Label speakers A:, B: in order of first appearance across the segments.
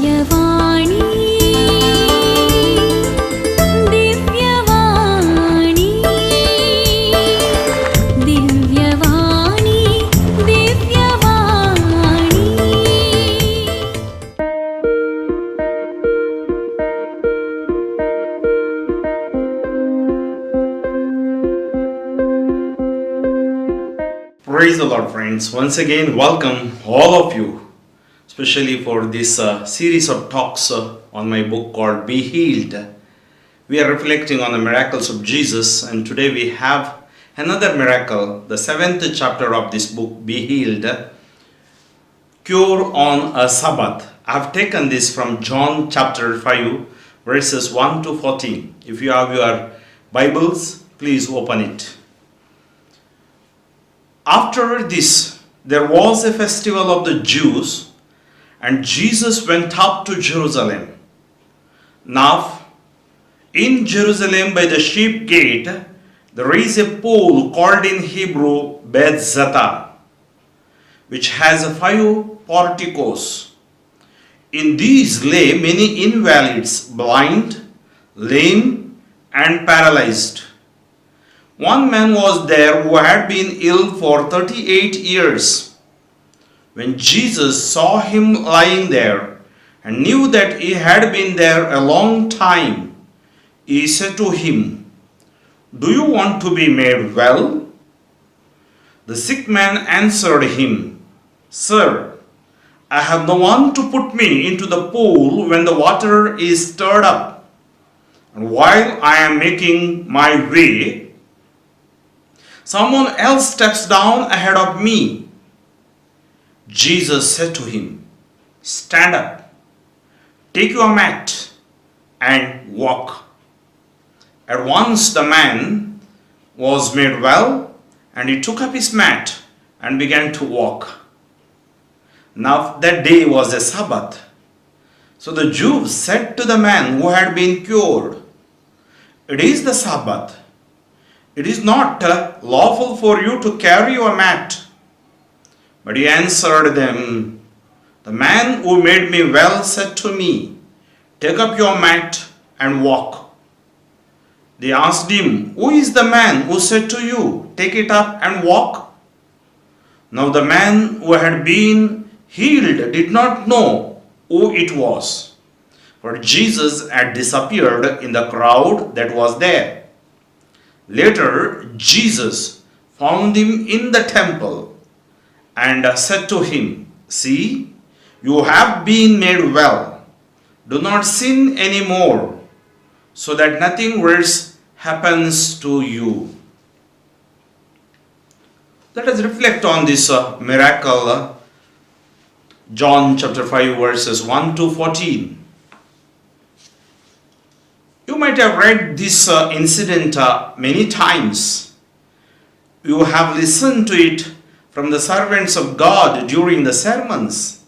A: Divyavani, Divyavani, Divyavani, Divyavani.
B: Praise the Lord, friends. Once again, welcome all of you, especially for this series of talks on my book called Be Healed. We are reflecting on the miracles of Jesus, and today we have another miracle, the 7th chapter of this book, Be Healed, Cure on a Sabbath. I have taken this from John chapter 5, verses 1 to 14. If you have your Bibles, please open it. After this, there was a festival of the Jews, and Jesus went up to Jerusalem. Now, in Jerusalem by the sheep gate, there is a pool called in Hebrew Bethzatha, which has 5 porticos. In these lay many invalids, blind, lame, and paralyzed. One man was there who had been ill for 38 years. When Jesus saw him lying there and knew that he had been there a long time, he said to him, "Do you want to be made well?" The sick man answered him, "Sir, I have no one to put me into the pool when the water is stirred up. And while I am making my way, someone else steps down ahead of me." Jesus said to him, "Stand up, take your mat, and walk." At once the man was made well, and he took up his mat and began to walk. Now that day was a Sabbath. So the Jews said to the man who had been cured, "It is the Sabbath. It is not lawful for you to carry your mat." But he answered them, "The man who made me well said to me, 'Take up your mat and walk.'" They asked him, "Who is the man who said to you, 'Take it up and walk'?" Now the man who had been healed did not know who it was, for Jesus had disappeared in the crowd that was there. Later, Jesus found him in the temple and said to him, "See, you have been made well. Do not sin anymore, so that nothing worse happens to you." Let us reflect on this miracle, John chapter 5, verses 1 to 14. You might have read this incident many times. You have listened to it from the servants of God during the sermons.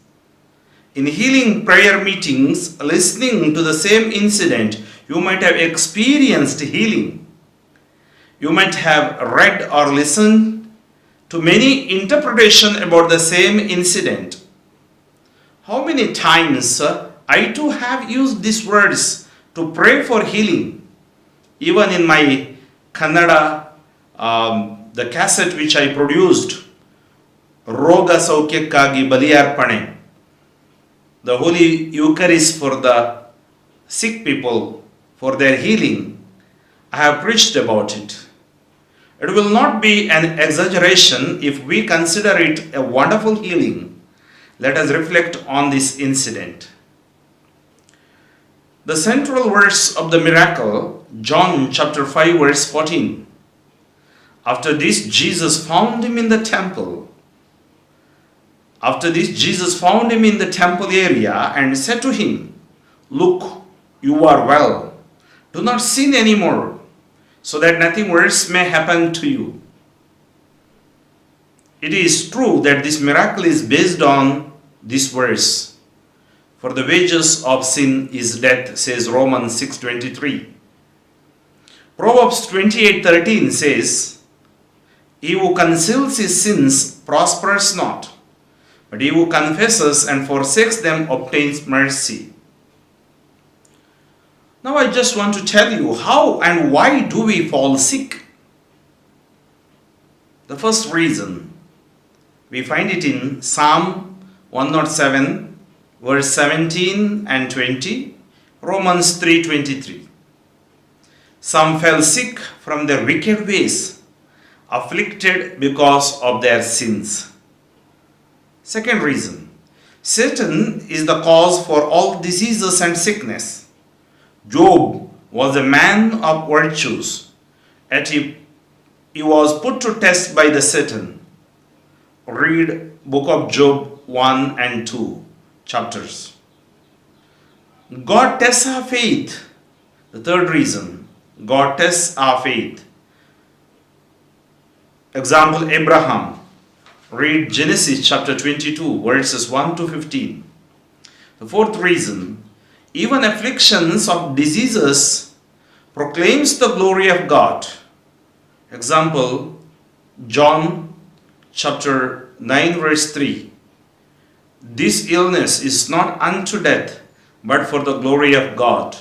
B: In healing prayer meetings, listening to the same incident, you might have experienced healing. You might have read or listened to many interpretations about the same incident. How many times I too have used these words to pray for healing. Even in my Kannada, the cassette which I produced, Roga Saukyakkagi Baliyarpane, the Holy Eucharist for the sick people, for their healing, I have preached about it. It will not be an exaggeration if we consider it a wonderful healing. Let us reflect on this incident. The central verse of the miracle, John chapter 5, verse 14. After this, Jesus found him in the temple. After this, Jesus found him in the temple area and said to him, "Look, you are well. Do not sin anymore, so that nothing worse may happen to you." It is true that this miracle is based on this verse. For the wages of sin is death, says Romans 6:23. Proverbs 28:13 says, "He who conceals his sins prospers not, but he who confesses and forsakes them obtains mercy. Now I just want to tell you how and why do we fall sick. The first reason, we find it in Psalm 107, verse 17 and 20, Romans 3:23. Some fell sick from their wicked ways, afflicted because of their sins. Second reason, Satan is the cause for all diseases and sickness. Job was a man of virtues, yet he was put to test by the Satan. Read book of Job 1 and 2 chapters. God tests our faith. The third reason, God tests our faith. Example, Abraham. Read Genesis chapter 22 verses 1 to 15. The fourth reason, even afflictions of diseases proclaims the glory of God. Example, John chapter 9 verse 3. This illness is not unto death, but for the glory of God.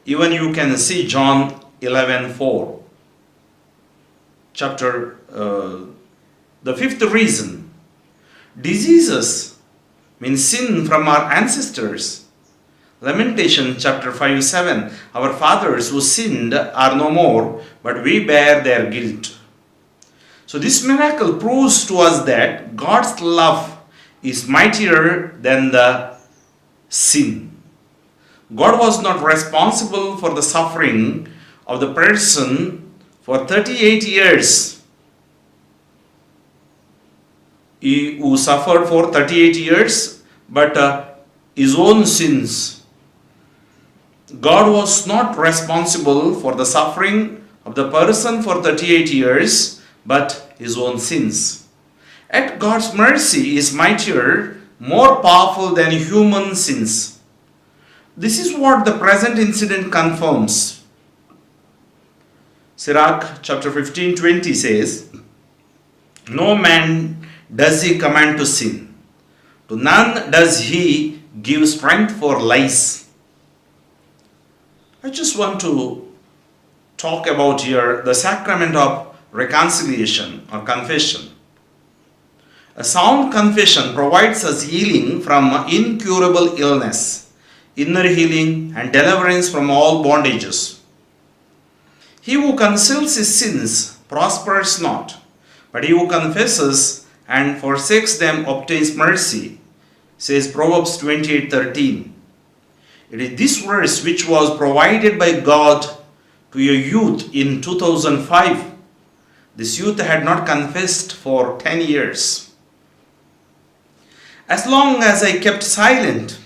B: Even you can see John 11:4. The fifth reason, diseases means sin from our ancestors. Lamentation chapter 5:7. Our fathers who sinned are no more, but we bear their guilt. So this miracle proves to us that God's love is mightier than the sin. God was not responsible for the suffering of the person for 38 years. He who suffered for 38 years, but his own sins. God was not responsible for the suffering of the person for 38 years, but his own sins. Yet God's mercy is mightier, more powerful than human sins. This is what the present incident confirms. Sirach chapter 15:20 says, no man does he command to sin. To none does he give strength for lies. I just want to talk about here the sacrament of reconciliation or confession. A sound confession provides us healing from incurable illness, inner healing and deliverance from all bondages. He who conceals his sins prospers not, but he who confesses and forsakes them obtains mercy, says Proverbs 28:13. It is this verse which was provided by God to a youth in 2005. This youth had not confessed for 10 years. As long as I kept silent,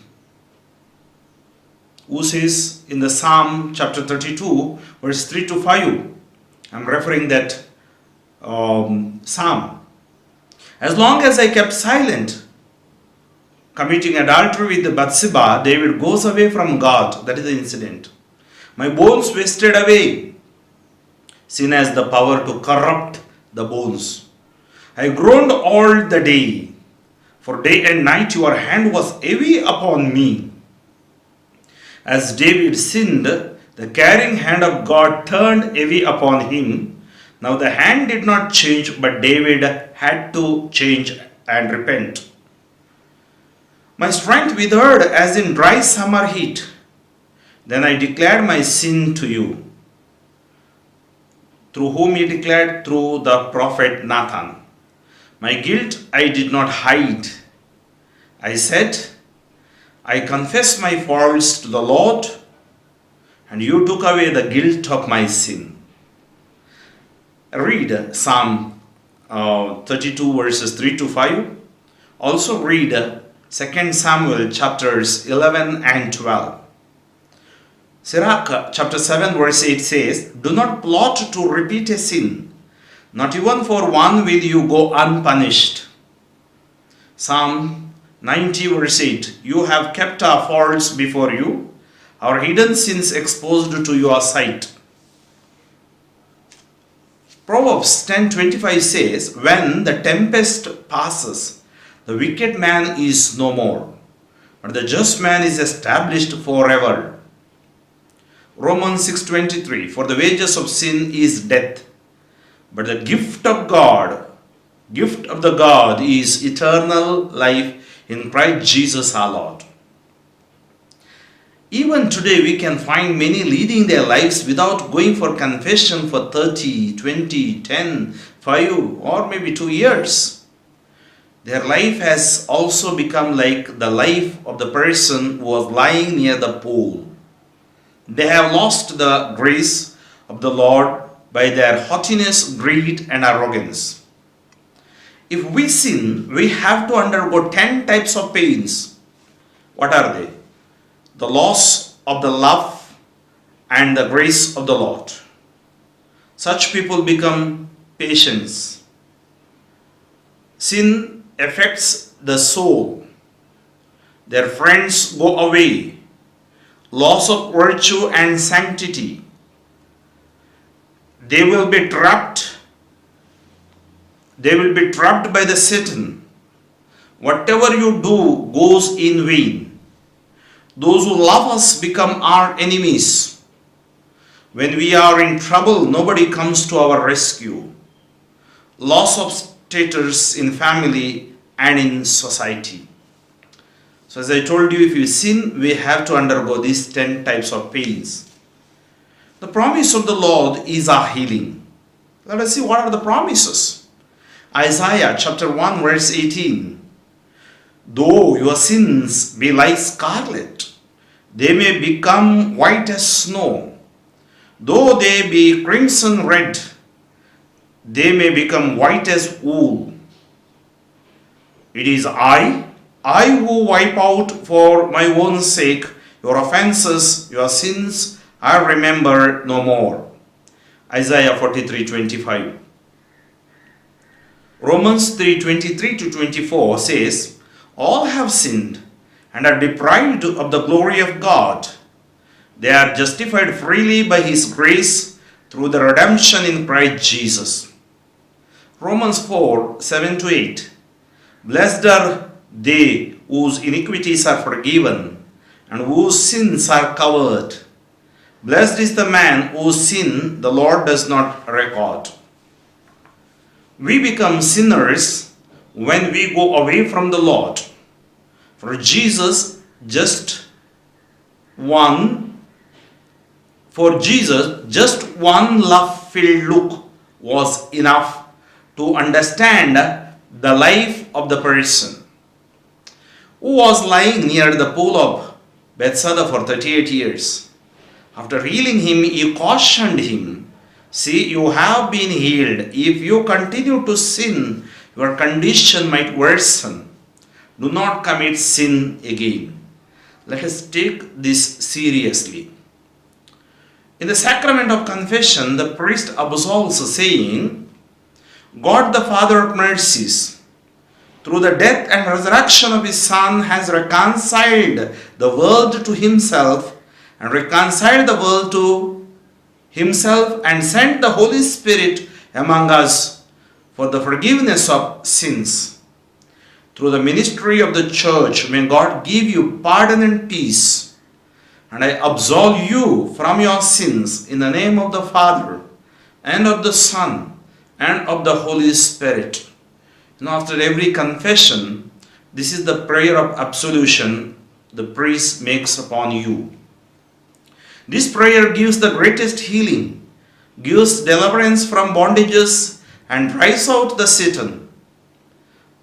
B: who says in the Psalm chapter 32 verse 3 to 5, I'm referring that Psalm. As long as I kept silent, committing adultery with Bathsheba, David goes away from God. That is the incident. My bones wasted away. Sin has the power to corrupt the bones. I groaned all the day, for day and night your hand was heavy upon me. As David sinned, the carrying hand of God turned heavy upon him. Now the hand did not change, but David had to change and repent. My strength withered as in dry summer heat. Then I declared my sin to you. Through whom he declared? Through the prophet Nathan. My guilt I did not hide. I said, I confess my faults to the Lord, and you took away the guilt of my sin. Read Psalm 32 verses 3 to 5. Also read 2 Samuel chapters 11 and 12. Sirach chapter 7 verse 8 says, do not plot to repeat a sin. Not even for one will you go unpunished. Psalm 90 verse 8. You have kept our faults before you, our hidden sins exposed to your sight. Proverbs 10:25 says, when the tempest passes, The wicked man is no more, but the just man is established forever. Romans 6:23, for the wages of sin is death, but the gift of the God is eternal life in Christ Jesus our Lord. Even today we can find many leading their lives without going for confession for 30, 20, 10, 5 or maybe 2 years. Their life has also become like the life of the person who was lying near the pool. They have lost the grace of the Lord by their haughtiness, greed and arrogance. If we sin, we have to undergo 10 types of pains. What are they? The loss of the love and the grace of the Lord. Such people become patients. Sin affects the soul. Their friends go away. Loss of virtue and sanctity. They will be trapped. They will be trapped by the Satan. Whatever you do goes in vain. Those who love us become our enemies. When we are in trouble, nobody comes to our rescue. Loss of status in family and in society. So as I told you, if you sin, we have to undergo these 10 types of pains. The promise of the Lord is our healing. Let us see what are the promises. Isaiah chapter 1 verse 18. Though your sins be like scarlet, they may become white as snow. Though they be crimson red, they may become white as wool. It is I who wipe out for my own sake your offenses, your sins I remember no more. Isaiah 43:25. Romans 3:23-24 says, all have sinned and are deprived of the glory of God. They are justified freely by His grace through the redemption in Christ Jesus. Romans 4:7-8. Blessed are they whose iniquities are forgiven and whose sins are covered. Blessed is the man whose sin the Lord does not record. We become sinners when we go away from the Lord. For Jesus, just one love-filled look was enough to understand the life of the person who was lying near the pool of Bethesda for 38 years. After healing him, He cautioned him, see, you have been healed. If you continue to sin, your condition might worsen. Do not commit sin again. Let us take this seriously. In the sacrament of confession, the priest absolves, saying, God the Father of mercies, through the death and resurrection of His Son, has reconciled the world to Himself and reconciled the world to Himself and sent the Holy Spirit among us for the forgiveness of sins. Through the ministry of the church, may God give you pardon and peace. And I absolve you from your sins in the name of the Father and of the Son and of the Holy Spirit. After every confession, this is the prayer of absolution the priest makes upon you. This prayer gives the greatest healing, gives deliverance from bondages, and drives out the Satan.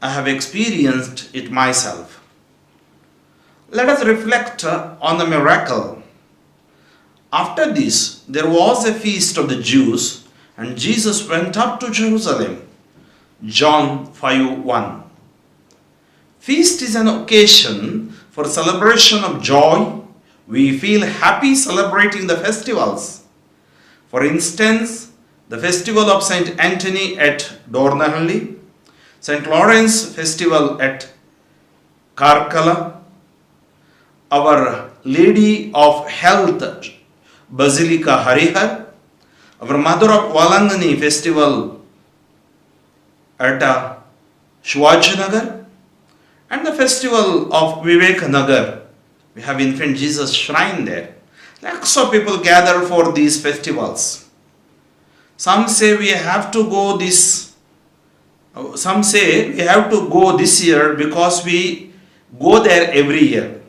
B: I have experienced it myself. Let us reflect on the miracle. After this, there was a feast of the Jews, and Jesus went up to Jerusalem. John 5:1. Feast is an occasion for celebration of joy. We feel happy celebrating the festivals. For instance, the festival of Saint Anthony at Noronha, St. Lawrence festival at Karkala, Our Lady of Health Basilica Harihar, our Mother of Valangani festival at Shivajinagar, And the festival of Vivekanagar, we have infant Jesus shrine there. Lakhs of people gather for these festivals. Some say we have to go this year because we go there every year.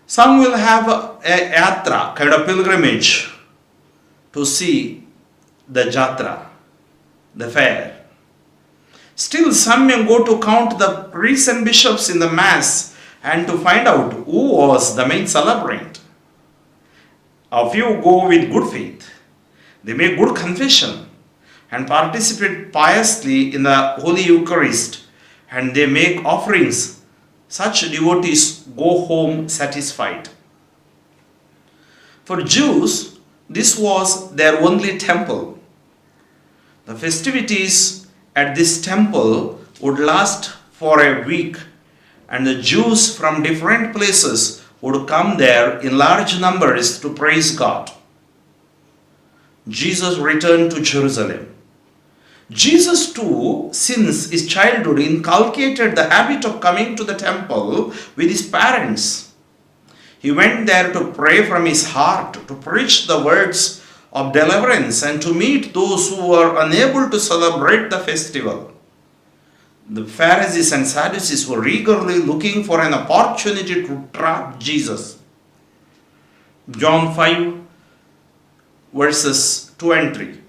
B: Some will have a yatra, kind of pilgrimage, to see the jatra, the fair. Still, some may go to count the priests and bishops in the mass and to find out who was the main celebrant. A few go with good faith. They make good confession and participate piously in the Holy Eucharist, and they make offerings. Such devotees go home satisfied. For Jews, this was their only temple. The festivities at this temple would last for a week, and the Jews from different places would come there in large numbers to praise God. Jesus returned to Jerusalem. Jesus too, since his childhood, inculcated the habit of coming to the temple with his parents. He went there to pray from his heart, to preach the words of deliverance, and to meet those who were unable to celebrate the festival. The Pharisees and Sadducees were eagerly looking for an opportunity to trap Jesus. John 5 verses 2 and 3.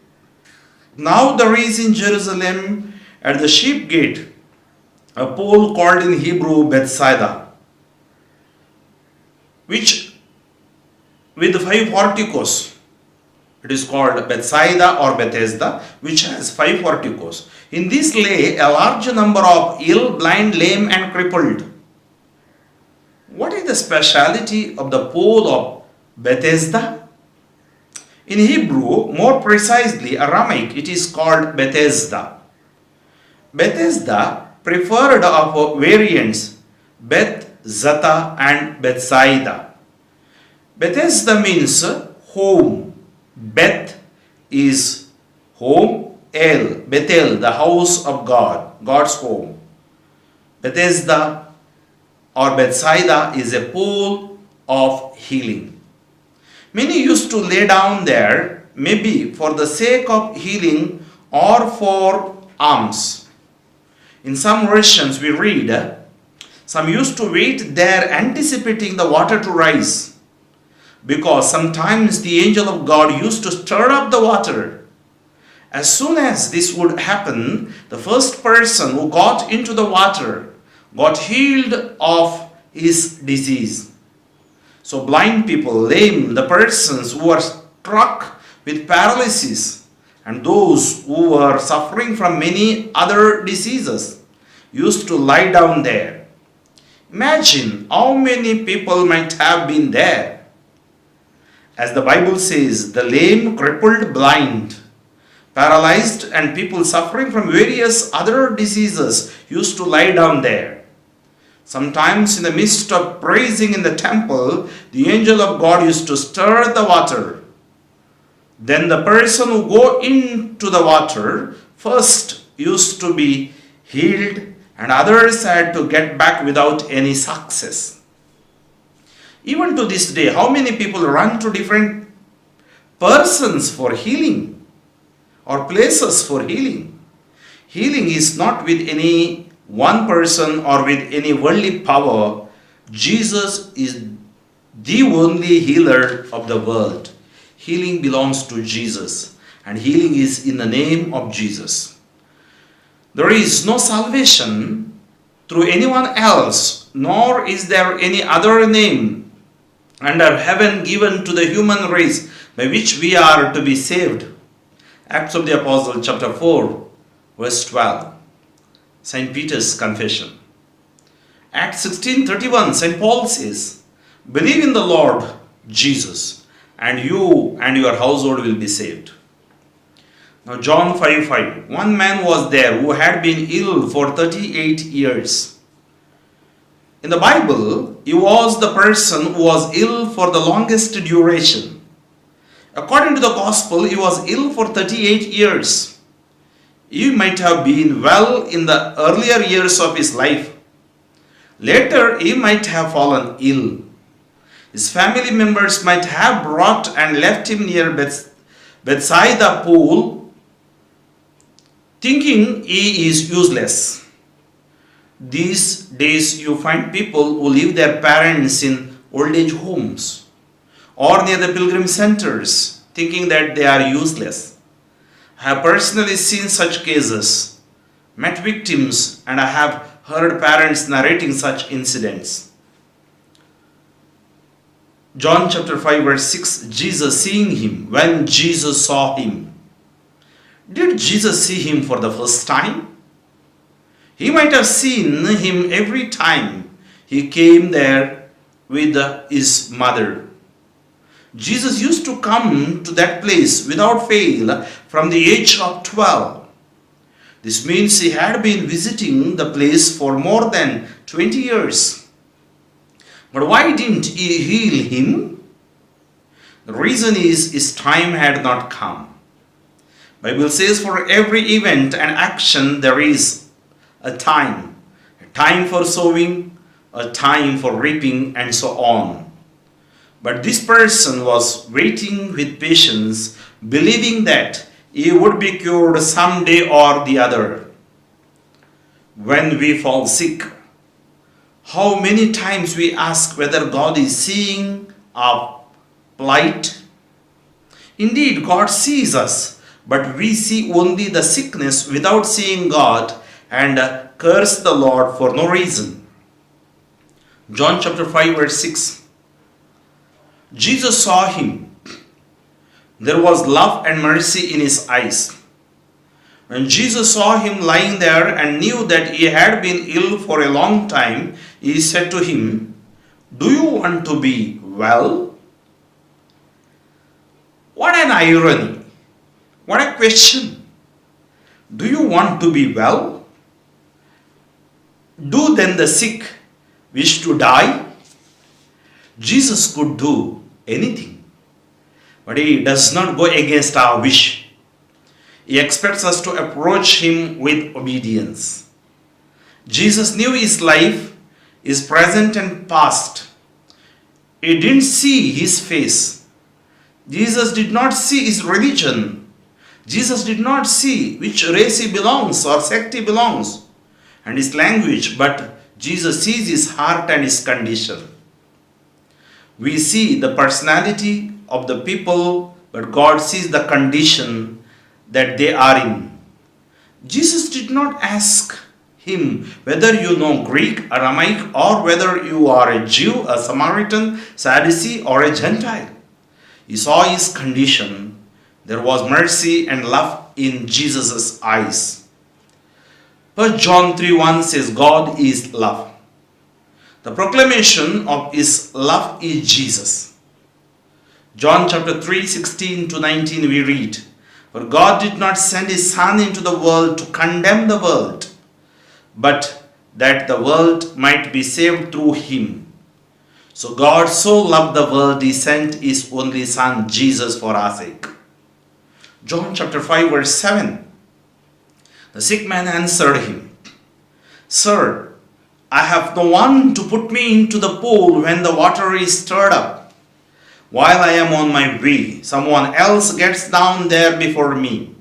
B: Now there is in Jerusalem at the sheep gate a pool called in Hebrew Bethsaida, which with 5 porticos. It is called Bethsaida or Bethesda, which has 5 porticos. In this lay a large number of ill, blind, lame and crippled. What is the speciality of the pool of Bethesda? In Hebrew, more precisely Aramaic, it is called Bethesda. Bethesda preferred of variants Beth, Zata and Bethsaida. Bethesda means home. Beth is home. Bethel, the house of God, God's home. Bethesda or Bethsaida is a pool of healing. Many used to lay down there, maybe for the sake of healing or for alms. In some versions we read, some used to wait there anticipating the water to rise, because sometimes the angel of God used to stir up the water. As soon as this would happen, the first person who got into the water got healed of his disease. So blind people, lame, the persons who were struck with paralysis, and those who were suffering from many other diseases used to lie down there. Imagine how many people might have been there. As the Bible says, the lame, crippled, blind, paralyzed and people suffering from various other diseases used to lie down there. Sometimes in the midst of praising in the temple, the angel of God used to stir the water. Then the person who go into the water first used to be healed, and others had to get back without any success. Even to this day, how many people run to different persons for healing or places for healing? Healing is not with any one person or with any worldly power. Jesus is the only healer of the world. Healing belongs to Jesus, and healing is in the name of Jesus. There is no salvation through anyone else, nor is there any other name under heaven given to the human race by which we are to be saved. Acts of the Apostle chapter 4 verse 12. St. Peter's confession. Acts 16:31, St. Paul says, "Believe in the Lord Jesus, and you and your household will be saved." Now John 5:5. One man was there who had been ill for 38 years. In the Bible, he was the person who was ill for the longest duration. According to the Gospel, he was ill for 38 years. He might have been well in the earlier years of his life. Later, he might have fallen ill. His family members might have brought and left him near beside the pool, thinking he is useless. These days, you find people who leave their parents in old age homes or near the pilgrim centers, thinking that they are useless. I have personally seen such cases, met victims, and I have heard parents narrating such incidents. John chapter 5 verse 6, Jesus seeing him. When Jesus saw him, did Jesus see him for the first time? He might have seen him every time he came there with his mother. Jesus used to come to that place without fail from the age of 12. This means he had been visiting the place for more than 20 years. But why didn't he heal him? The reason is his time had not come. Bible says for every event and action there is a time for sowing, a time for reaping, and so on. But this person was waiting with patience, believing that he would be cured someday or the other. When we fall sick, how many times we ask whether God is seeing our plight? Indeed, God sees us, but we see only the sickness without seeing God and curse the Lord for no reason. John chapter 5 verse 6. Jesus saw him. There was love and mercy in his eyes. When Jesus saw him lying there and knew that he had been ill for a long time, he said to him, "Do you want to be well?" What an irony! What a question! Do you want to be well? Do then the sick wish to die? Jesus could do anything, but he does not go against our wish. He expects us to approach him with obedience. Jesus knew his life, his present and past. He didn't see his face. Jesus did not see his religion. Jesus did not see which race he belongs or sect he belongs and his language, but Jesus sees his heart and his condition. We see the personality of the people, but God sees the condition that they are in. Jesus did not ask him whether you know Greek, Aramaic, or whether you are a Jew, a Samaritan, Sadducee, or a Gentile. He saw his condition. There was mercy and love in Jesus' eyes. 1 John 3:1 says, God is love. The proclamation of his love is Jesus. John chapter 3:16 to 19 we read, For God did not send his Son into the world to condemn the world, but that the world might be saved through him. So God so loved the world, he sent his only Son, Jesus, for our sake. John chapter 5 verse 7. The sick man answered him, Sir, I have no one to put me into the pool when the water is stirred up. While I am on my way, someone else gets down there before me.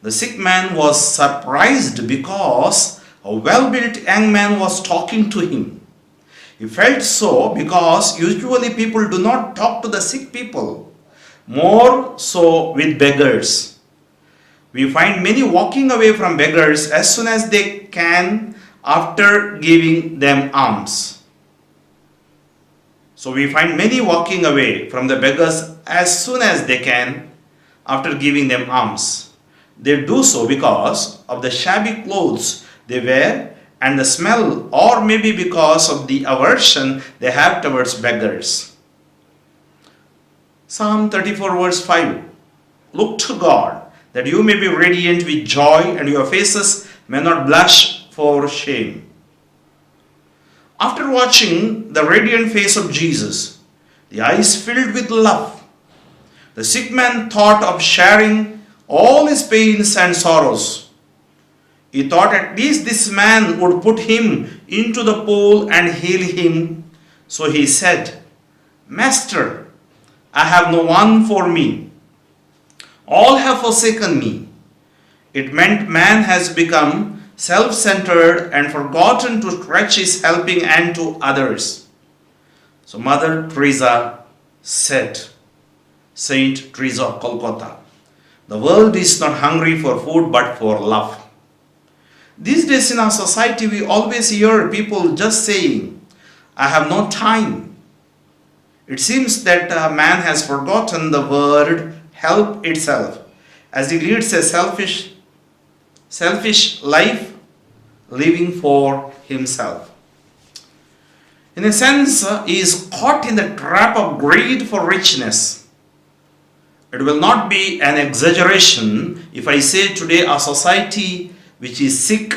B: The sick man was surprised because a well-built young man was talking to him. He felt so because usually people do not talk to the sick people, more so with beggars. We find many walking away from beggars as soon as they can after giving them alms. So we find many walking away from the beggars as soon as they can after giving them alms. They do so because of the shabby clothes they wear and the smell, or maybe because of the aversion they have towards beggars. Psalm 34 verse 5. Look to God, that you may be radiant with joy and your faces may not blush for shame. After watching the radiant face of Jesus, the eyes filled with love, the sick man thought of sharing all his pains and sorrows. He thought at least this man would put him into the pool and heal him. So he said, Master, I have no one for me. All have forsaken me. It meant man has become self-centered and forgotten to stretch his helping hand to others. So Mother Teresa said, Saint Teresa of Calcutta, the world is not hungry for food but for love. These days in our society we always hear people just saying, I have no time. It seems that man has forgotten the word help itself as he leads a selfish life, living for himself. In a sense, he is caught in the trap of greed for richness. It will not be an exaggeration if I say today our society which is sick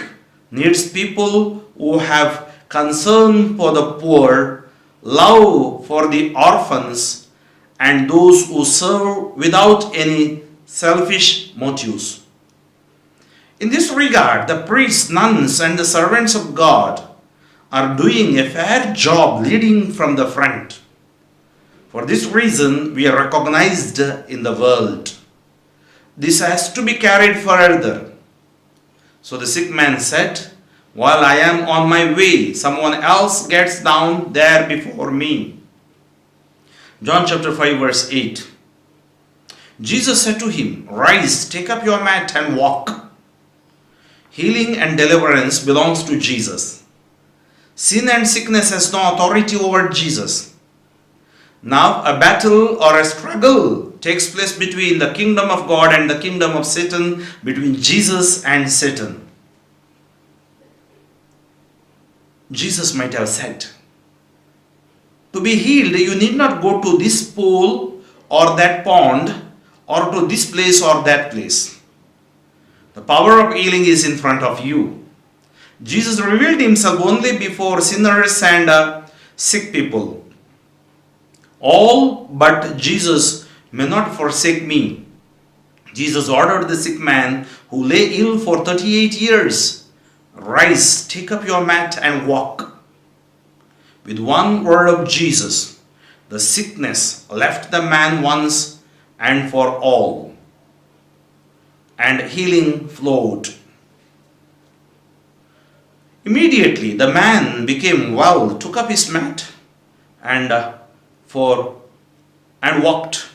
B: needs people who have concern for the poor, love for the orphans, and those who serve without any selfish motives. In this regard, the priests, nuns, and the servants of God are doing a fair job leading from the front. For this reason, we are recognized in the world. This has to be carried further. So the sick man said, while I am on my way, someone else gets down there before me. John chapter 5 verse 8. Jesus said to him, Rise, take up your mat and walk. Healing and deliverance belongs to Jesus. Sin and sickness has no authority over Jesus. Now a battle or a struggle takes place between the kingdom of God and the kingdom of Satan, between Jesus and Satan. Jesus might have said, to be healed, you need not go to this pool or that pond or to this place or that place. The power of healing is in front of you. Jesus revealed himself only before sinners and sick people. All but Jesus may not forsake me. Jesus ordered the sick man who lay ill for 38 years, Rise, take up your mat and walk. With one word of Jesus, the sickness left the man once and for all, and healing flowed. Immediately the man became well, took up his mat and walked.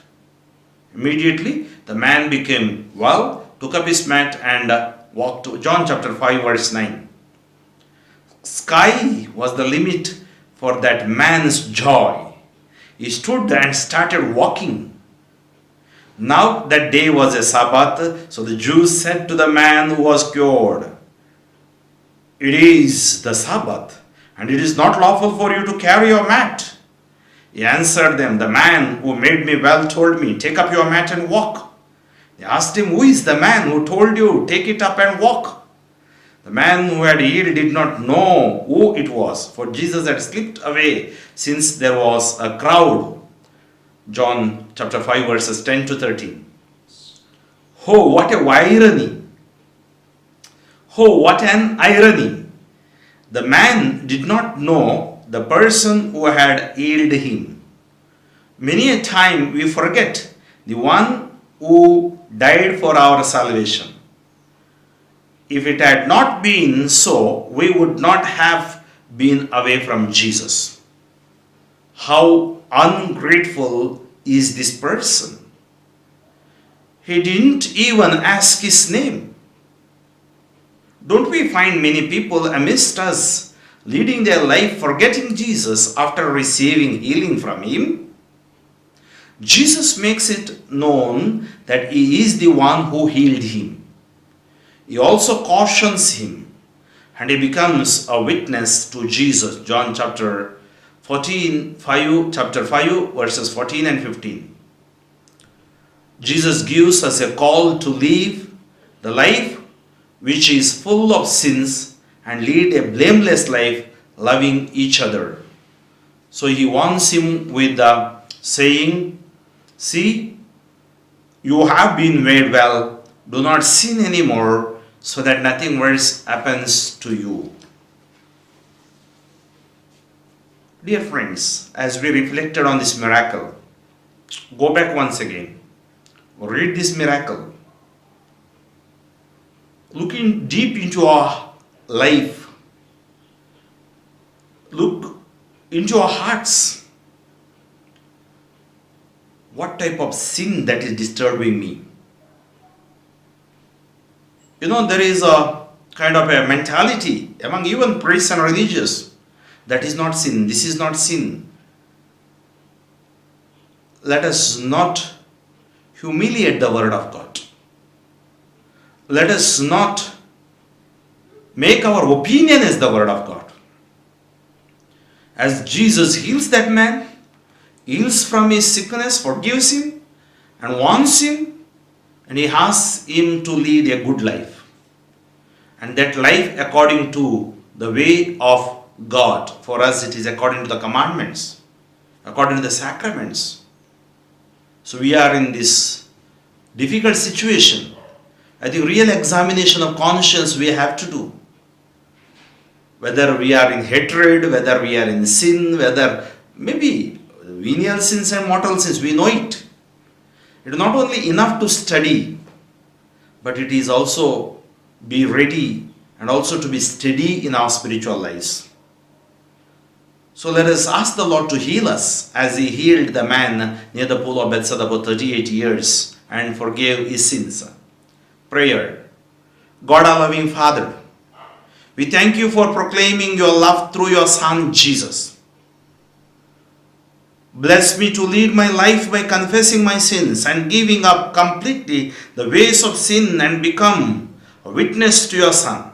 B: Immediately the man became well, took up his mat and walked. John chapter 5 verse 9. Sky was the limit for that man's joy. He stood and started walking. Now that day was a Sabbath, so the Jews said to the man who was cured, It is the Sabbath, and it is not lawful for you to carry your mat. He answered them, The man who made me well told me, Take up your mat and walk. They asked him, Who is the man who told you, Take it up and walk? The man who had healed did not know who it was, for Jesus had slipped away since there was a crowd. John chapter 5 verses 10 to 13. Oh, what a irony! Oh, what an irony! The man did not know the person who had healed him. Many a time we forget the one who died for our salvation. If it had not been so, we would not have been away from Jesus. How ungrateful is this person? He didn't even ask his name. Don't we find many people amidst us leading their life forgetting Jesus after receiving healing from him? Jesus makes it known that he is the one who healed him. He also cautions him, and he becomes a witness to Jesus. John chapter 5 verses 14 and 15. Jesus gives us a call to live the life which is full of sins and lead a blameless life, loving each other. So he warns him with the saying, See, you have been made well, Do not sin anymore so that nothing worse happens to you. Dear friends, as we reflected on this miracle, go back once again. Read this miracle. Looking deep into our life. Look into our hearts. What type of sin that is disturbing me? There is a kind of a mentality among even priests and religious. That is not sin. This is not sin. Let us not humiliate the word of God. Let us not make our opinion as the word of God. As Jesus heals that man, heals from his sickness, forgives him, and wants him, and he asks him to lead a good life. And that life according to the way of God. For us it is according to the commandments, according to the sacraments. So we are in this difficult situation. I think real examination of conscience we have to do. Whether we are in hatred, whether we are in sin, whether maybe venial sins and mortal sins, we know it. It is not only enough to study, but it is also be ready and also to be steady in our spiritual lives. So let us ask the Lord to heal us as He healed the man near the pool of Bethesda about 38 years and forgave his sins. Prayer. God our loving Father, we thank you for proclaiming your love through your Son Jesus. Bless me to lead my life by confessing my sins and giving up completely the ways of sin and become a witness to your Son.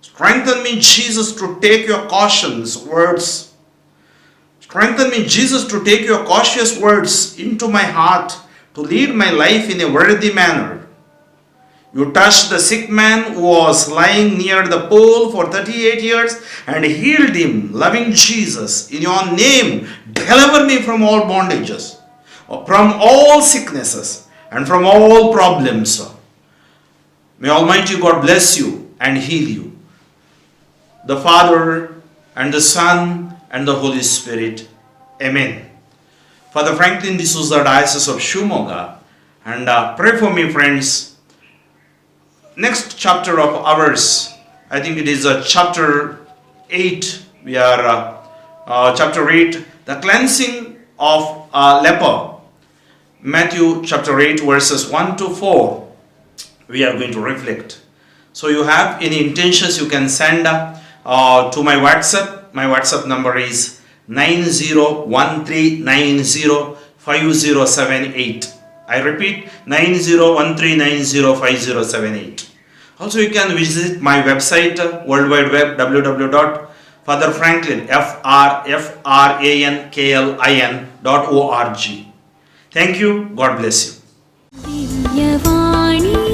B: Strengthen me, Jesus, to take your cautious words. Strengthen me, Jesus, to take your cautious words into my heart to lead my life in a worthy manner. You touched the sick man who was lying near the pool for 38 years and healed him. Loving Jesus, in your name, deliver me from all bondages, from all sicknesses, and from all problems. May Almighty God bless you and heal you. The Father and the Son and the Holy Spirit. Amen. Father Franklin D'Souza, Diocese of Shimoga, and pray for me, friends. Next chapter of ours, I think it is chapter 8. We are chapter 8, the cleansing of leper. Matthew chapter 8 verses 1 to 4. We are going to reflect. So you have any intentions, you can send to my WhatsApp. My WhatsApp number is 9013905078. I repeat, 9013905078. Also, you can visit my website, World Wide Web, www.fatherfranklin.org. Thank you. God bless you.
A: Divyavani.